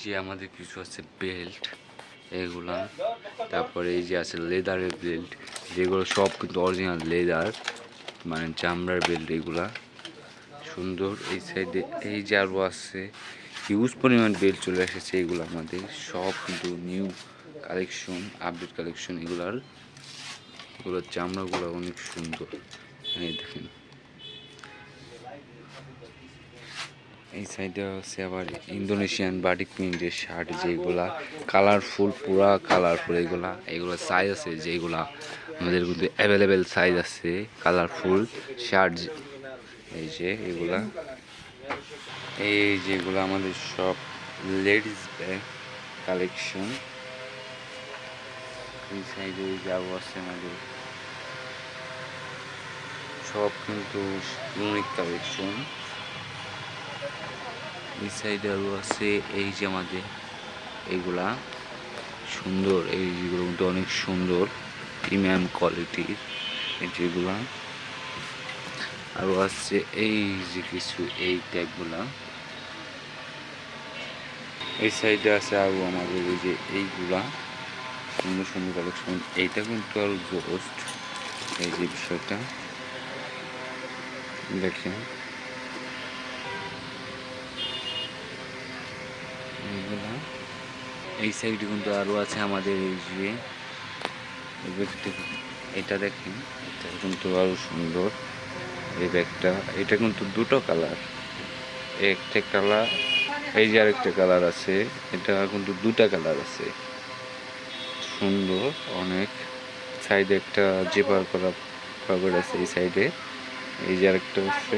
যে আমাদের কিছু আছে বেল্ট এগুলা, তারপরে এই যে আছে লেদারের বেল্ট, যেগুলো সব কিন্তু অরিজিনাল লেদার, মানে চামড়ার বেল্ট এগুলা সুন্দর। এই সাইডে এই যে আরও আছে হিউজ পরিমাণ বেল্ট চলে এসেছে, এগুলো আমাদের সব কিন্তু নিউ কালেকশন, আপডেট কালেকশন এগুলোর চামড়াগুলো অনেক সুন্দর। এই দেখেন এই সাইডে আছে আবার ইন্দোনেশিয়ান বাটিক প্রিন্টের শার্ট, যেগুলা কালারফুল, পুরা কালারফুল। এগুলা সাইজ আছে, যেগুলা আমাদের কিন্তু অ্যাভেলেবেল সাইজ আছে কালারফুল শার্ট। এই যে এগুলা, এই যেগুলো আমাদের সব লেডিস ব্যাগ কালেকশন। এই সাইডে যাবো আছে আমাদের সব কিন্তু ইউনিক কালেকশন। এই সাইডে আরও আছে এই যে আমাদের এইগুলা সুন্দর, এই যেগুলো কিন্তু অনেক সুন্দর প্রিমিয়াম কোয়ালিটির এই যেগুলা। আরও আসছে এই যে কিছু এই ট্যাগগুলা। এই সাইডে আছে আরও আমাদের এই যে এইগুলা সুন্দর সুন্দর কালেকশন। এইটা কিন্তু আরও জোস্ট, এই যে বিষয়টা দেখেন এইগুলা। এই সাইডে কিন্তু আরও আছে আমাদের এই যে ব্যাগটা, এটা দেখেন, এটা কিন্তু আরও সুন্দর এই ব্যাগটা। এটা কিন্তু দুটো কালার, একটা কালার এই যে আরেকটা কালার আছে, এটা কিন্তু দুটা কালার আছে, সুন্দর অনেক। সাইডে একটা জেপার করা পকেট আছে এই সাইডে, এই যে আরেকটা আছে।